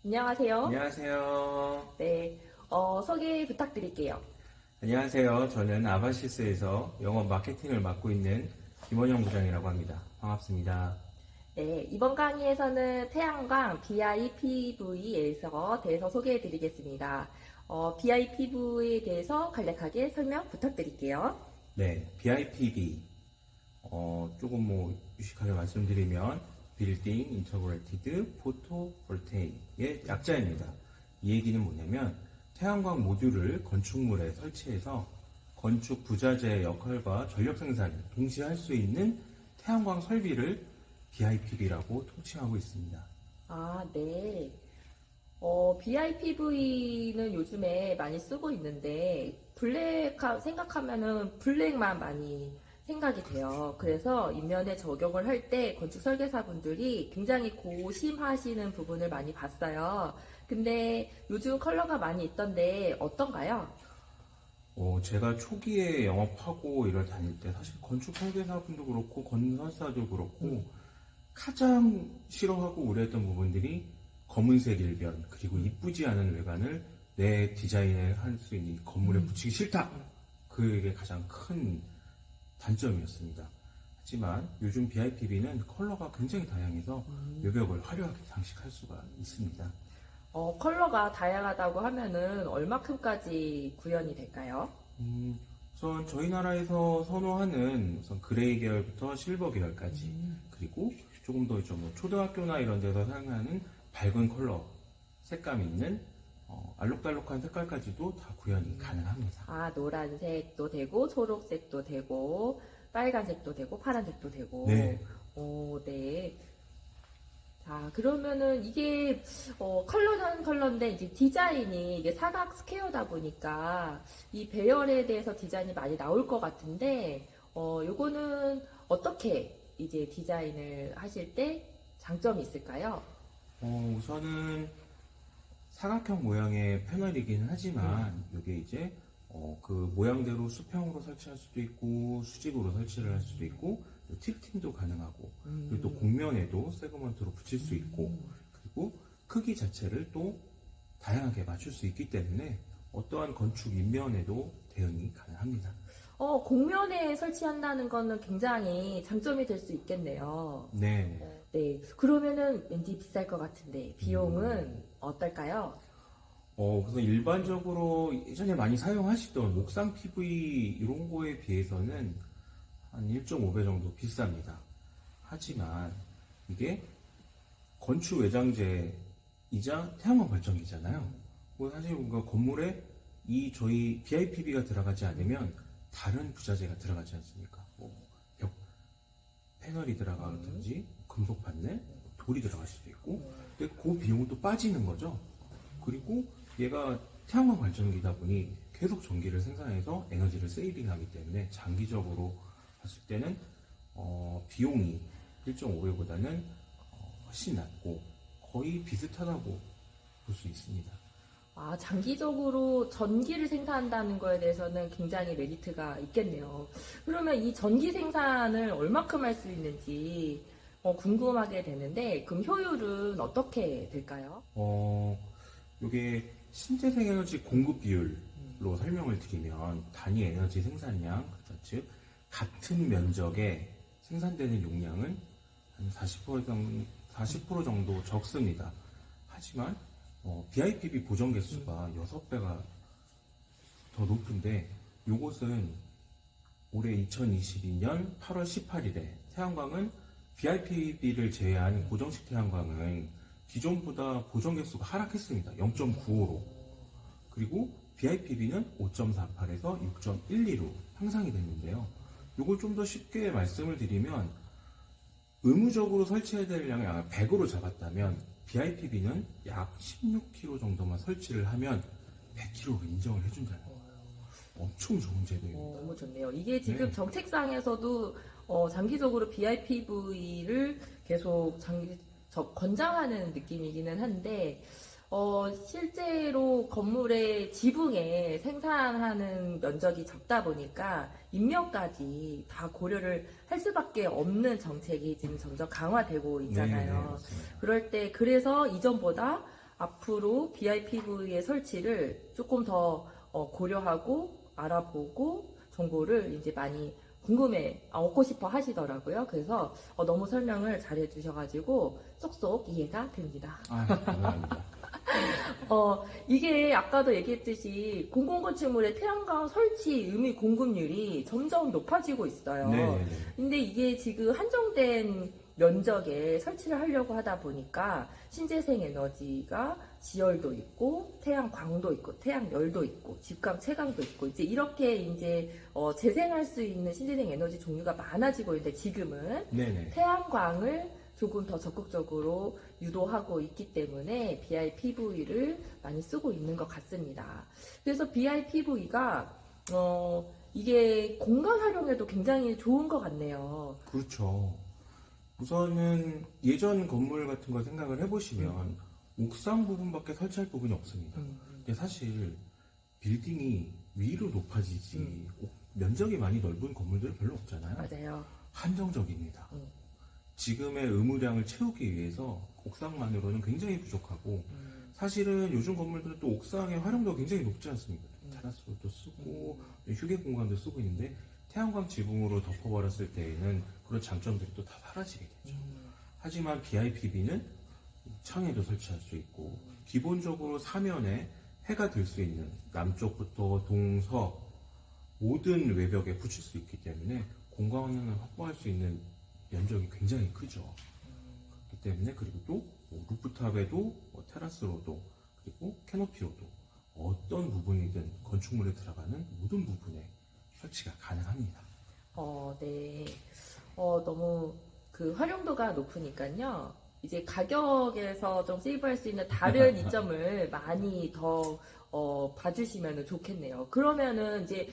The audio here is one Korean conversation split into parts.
안녕하세요. 안녕하세요. 네, 소개 부탁드릴게요. 안녕하세요. 저는 아바시스에서 영업 마케팅을 맡고 있는 김원영 부장이라고 합니다. 반갑습니다. 네, 이번 강의에서는 태양광 BIPV에서 대해서 소개해 드리겠습니다. BIPV에 대해서 간략하게 설명 부탁드릴게요. 네, BIPV. 조금 유식하게 말씀드리면 빌딩 인터그레이티드 포토볼테이크의 약자입니다. 이 얘기는 뭐냐면 태양광 모듈을 건축물에 설치해서 건축 부자재의 역할과 전력 생산을 동시에 할 수 있는 태양광 설비를 BIPV라고 통칭하고 있습니다. 아, 네. BIPV는 요즘에 많이 쓰고 있는데, 생각하면은 블랙만 많이 생각이 돼요. 그래서 인면에 적용을 할 때 건축 설계사분들이 굉장히 고심하시는 부분을 많이 봤어요. 근데 요즘 컬러가 많이 있던데 어떤가요? 제가 초기에 영업하고 이럴 다닐 때 사실 건축 설계사분도 그렇고 건설사도 그렇고 가장 싫어하고 우려했던 부분들이 검은색 일변 그리고 이쁘지 않은 외관을 내 디자인에 할 수 있는 이 건물에 붙이기 싫다. 그게 가장 큰 단점이었습니다. 하지만 요즘 BIPV는 컬러가 굉장히 다양해서 외벽을 화려하게 장식할 수가 있습니다. 컬러가 다양하다고 하면은 얼마큼까지 구현이 될까요? 우선 저희 나라에서 선호하는 우선 그레이 계열부터 실버 계열까지 그리고 조금 더 있죠. 초등학교나 이런 데서 사용하는 밝은 컬러 색감 있는 알록달록한 색깔까지도 다 구현이 가능합니다. 아, 노란색도 되고, 초록색도 되고, 빨간색도 되고, 파란색도 되고. 네. 네. 자, 그러면은 이게, 컬러는 컬러인데, 이제 디자인이 이게 사각 스퀘어다 보니까, 이 배열에 대해서 디자인이 많이 나올 것 같은데, 요거는 어떻게 이제 디자인을 하실 때 장점이 있을까요? 우선은 사각형 모양의 패널이기는 하지만 이게 이제 그 모양대로 수평으로 설치할 수도 있고 수직으로 설치를 할 수도 있고 틸팅도 가능하고 그리고 또 곡면에도 세그먼트로 붙일 수 있고 그리고 크기 자체를 또 다양하게 맞출 수 있기 때문에 어떠한 건축 인면에도 대응이 가능합니다. 곡면에 설치한다는 거는 굉장히 장점이 될 수 있겠네요. 네. 네. 그러면은 왠지 비쌀 것 같은데, 비용은 어떨까요? 그래서 일반적으로 예전에 많이 사용하시던 옥상 PV 이런 거에 비해서는 한 1.5배 정도 비쌉니다. 하지만 이게 건축 외장재이자 태양광 발전기잖아요. 사실 뭔가 건물에 이 저희 BIPV가 들어가지 않으면 다른 부자재가 들어가지 않습니까? 벽 패널이 들어가든지 금속 판넬, 돌이 들어갈 수도 있고 근데 그 비용은 또 빠지는 거죠. 그리고 얘가 태양광 발전기다 보니 계속 전기를 생산해서 에너지를 세이빙하기 때문에 장기적으로 봤을 때는 비용이 1.5배보다는 훨씬 낮고 거의 비슷하다고 볼 수 있습니다. 아, 장기적으로 전기를 생산한다는 거에 대해서는 굉장히 메리트가 있겠네요. 그러면 이 전기 생산을 얼마큼 할 수 있는지 궁금하게 되는데, 그럼 효율은 어떻게 될까요? 이게 신재생 에너지 공급 비율로 설명을 드리면 단위 에너지 생산량, 즉 같은 면적에 생산되는 용량은 한 40% 정도 적습니다. 하지만 BIPV 보정 개수가 6배가 더 높은데 이것은 올해 2022년 8월 18일에 태양광은 BIPV를 제외한 고정식 태양광은 기존보다 보정 개수가 하락했습니다. 0.95로. 그리고 BIPV는 5.48에서 6.12로 향상이 됐는데요. 이걸 좀 더 쉽게 말씀을 드리면 의무적으로 설치해야 될 양을 약 100으로 잡았다면 BIPV는 약 16kg 정도만 설치를 하면 100kg로 인정을 해준다는 거예요. 엄청 좋은 제도입니다. 너무 좋네요. 이게 지금 네. 정책상에서도 장기적으로 BIPV를 계속 권장하는 느낌이기는 한데, 실제로 건물의 지붕에 생산하는 면적이 적다 보니까 인명까지 다 고려를 할 수밖에 없는 정책이 지금 점점 강화되고 있잖아요. 맞습니다. 그럴 때 그래서 이전보다 앞으로 BIPV의 설치를 조금 더 고려하고 알아보고 정보를 이제 많이 얻고 싶어 하시더라고요. 그래서 너무 설명을 잘 해주셔가지고 쏙쏙 이해가 됩니다. 감사합니다. 이게 아까도 얘기했듯이 공공건축물의 태양광 설치 의무 공급률이 점점 높아지고 있어요. 네네네. 근데 이게 지금 한정된 면적에 설치를 하려고 하다 보니까 신재생 에너지가 지열도 있고 태양광도 있고 태양열도 있고 직광 채광도 있고 이제 이렇게 이제 재생할 수 있는 신재생 에너지 종류가 많아지고 있는데 지금은 네네. 태양광을 조금 더 적극적으로 유도하고 있기 때문에 BIPV를 많이 쓰고 있는 것 같습니다. 그래서 BIPV가 이게 공간 활용에도 굉장히 좋은 것 같네요. 그렇죠. 우선은 예전 건물 같은 거 생각을 해보시면 옥상 부분밖에 설치할 부분이 없습니다. 근데 사실 빌딩이 위로 높아지지 면적이 많이 넓은 건물들은 별로 없잖아요. 맞아요. 한정적입니다. 지금의 의무량을 채우기 위해서 옥상만으로는 굉장히 부족하고 사실은 요즘 건물들은 또 옥상의 활용도가 굉장히 높지 않습니까? 테라스로도 쓰고 휴게 공간도 쓰고 있는데 태양광 지붕으로 덮어버렸을 때에는 그런 장점들이 또 다 사라지게 되죠. 하지만 BIPV는 창에도 설치할 수 있고 기본적으로 사면에 해가 들 수 있는 남쪽부터 동서 모든 외벽에 붙일 수 있기 때문에 공간을 확보할 수 있는 면적이 굉장히 크죠. 그렇기 때문에 그리고 또 루프탑에도 테라스로도 그리고 캐노피로도 어떤 부분이든 건축물에 들어가는 모든 부분에 설치가 가능합니다. 네. 너무 그 활용도가 높으니까요. 이제 가격에서 좀 세이브할 수 있는 다른 이점을 많이 더 봐주시면 좋겠네요. 그러면은 이제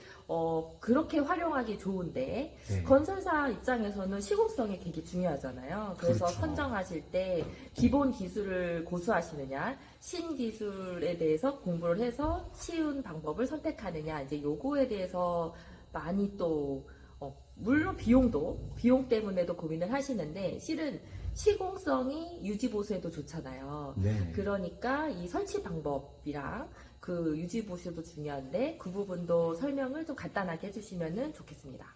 그렇게 활용하기 좋은데 네. 건설사 입장에서는 시공성이 되게 중요하잖아요. 그래서 그렇죠. 선정하실 때 기본 기술을 고수하시느냐, 신기술에 대해서 공부를 해서 쉬운 방법을 선택하느냐, 이제 요거에 대해서 많이 또 물론 비용 때문에도 고민을 하시는데 실은 시공성이 유지보수에도 좋잖아요. 네. 그러니까 이 설치 방법이랑 그 유지보수도 중요한데 그 부분도 설명을 좀 간단하게 해주시면 좋겠습니다.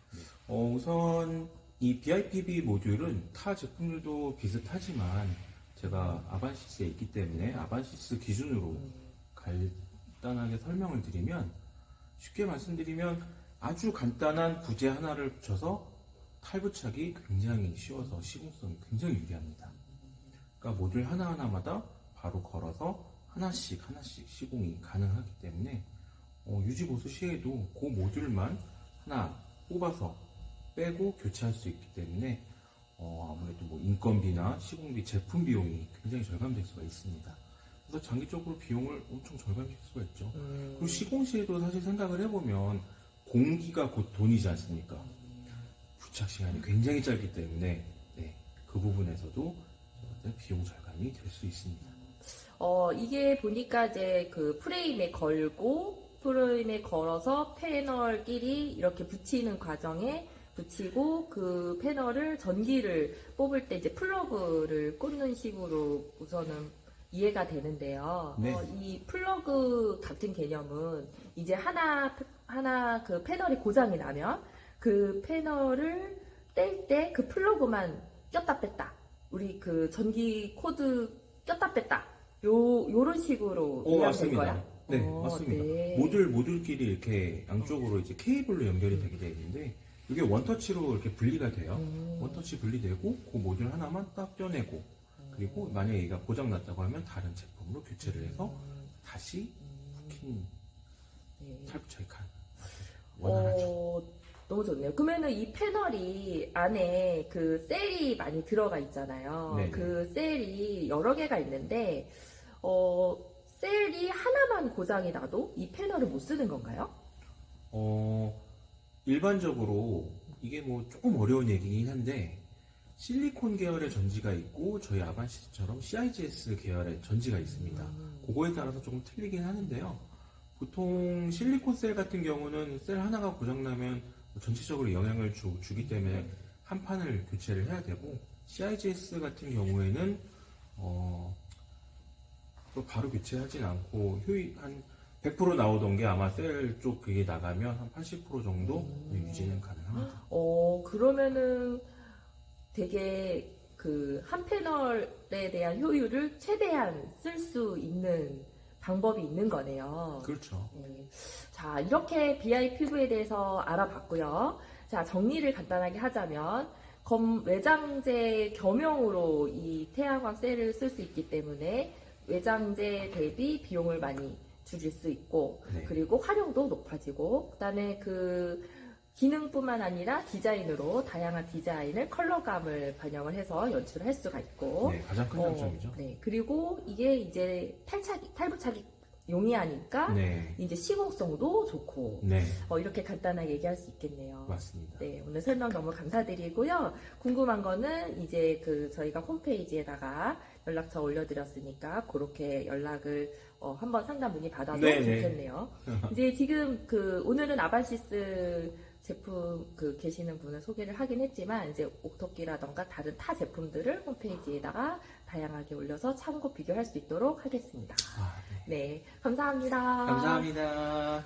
우선 이 BIPV 모듈은 타 제품들도 비슷하지만 제가 아반시스에 있기 때문에 아반시스 기준으로 간단하게 설명을 드리면 쉽게 말씀드리면 아주 간단한 부재 하나를 붙여서 탈부착이 굉장히 쉬워서 시공성이 굉장히 유리합니다. 그러니까 모듈 하나하나마다 바로 걸어서 하나씩 시공이 가능하기 때문에 유지보수 시에도 그 모듈만 하나 뽑아서 빼고 교체할 수 있기 때문에 아무래도 뭐 인건비나 시공비, 제품 비용이 굉장히 절감될 수가 있습니다. 그래서 장기적으로 비용을 엄청 절감시킬 수가 있죠. 그리고 시공 시에도 사실 생각을 해보면 공기가 곧 돈이지 않습니까? 부착 시간이 굉장히 짧기 때문에 그 부분에서도 비용 절감이 될 수 있습니다. 이게 보니까 이제 그 프레임에 걸어서 패널끼리 이렇게 붙이는 과정에 붙이고 그 패널을 전기를 뽑을 때 이제 플러그를 꽂는 식으로 우선은 이해가 되는데요. 네. 이 플러그 같은 개념은 이제 하나 그 패널이 고장이 나면 그 패널을 뗄 때 그 플러그만 꼈다 뺐다. 우리 그 전기 코드 꼈다 뺐다. 요런 식으로 이해하면 거야? 네, 맞습니다. 네. 모듈끼리 이렇게 양쪽으로 이제 케이블로 연결이 되게 되어 있는데 이게 원터치로 이렇게 분리가 돼요. 원터치 분리되고 그 모듈 하나만 딱 떼어내고 그리고 만약에 얘가 고장 났다고 하면 다른 제품으로 교체를 해서 다시 부킨 탈부착이 원활하죠. 너무 좋네요. 그러면은 이 패널이 안에 그 셀이 많이 들어가 있잖아요. 네네. 그 셀이 여러 개가 있는데, 셀이 하나만 고장이 나도 이 패널을 못 쓰는 건가요? 일반적으로 이게 뭐 조금 어려운 얘기긴 한데 실리콘 계열의 전지가 있고 저희 아반시스처럼 CIGS 계열의 전지가 있습니다. 그거에 따라서 조금 틀리긴 하는데요. 보통 실리콘 셀 같은 경우는 셀 하나가 고장나면 전체적으로 영향을 주기 때문에 한 판을 교체를 해야 되고 CIGS 같은 경우에는 또 바로 교체하진 않고 효율 한 100% 나오던 게 아마 셀 쪽 그게 나가면 한 80% 정도 유지는 가능합니다. 그러면은 되게 그 한 패널에 대한 효율을 최대한 쓸 수 있는 방법이 있는 거네요. 그렇죠. 네. 자, 이렇게 BI 피부에 대해서 알아봤고요. 자, 정리를 간단하게 하자면 외장재 겸용으로 이 태양광 셀을 쓸 수 있기 때문에 외장재 대비 비용을 많이 줄일 수 있고, 네. 그리고 활용도 높아지고, 그다음에 그 기능뿐만 아니라 디자인으로 다양한 디자인을 컬러감을 반영을 해서 연출할 수가 있고, 네, 가장 큰 장점이죠. 네, 그리고 이게 이제 탈부착이 용이하니까 네, 이제 시공성도 좋고, 네, 이렇게 간단하게 얘기할 수 있겠네요. 맞습니다. 네, 오늘 설명 너무 감사드리고요. 궁금한 거는 이제 그 저희가 홈페이지에다가 연락처 올려드렸으니까 그렇게 연락을 한번 상담 문의 받아도 네, 네. 좋겠네요. 이제 지금 그 오늘은 아반시스 제품 그 계시는 분을 소개를 하긴 했지만 이제 옥토끼라던가 다른 타 제품들을 홈페이지에다가 다양하게 올려서 참고 비교할 수 있도록 하겠습니다. 아, 네. 네, 감사합니다. 감사합니다.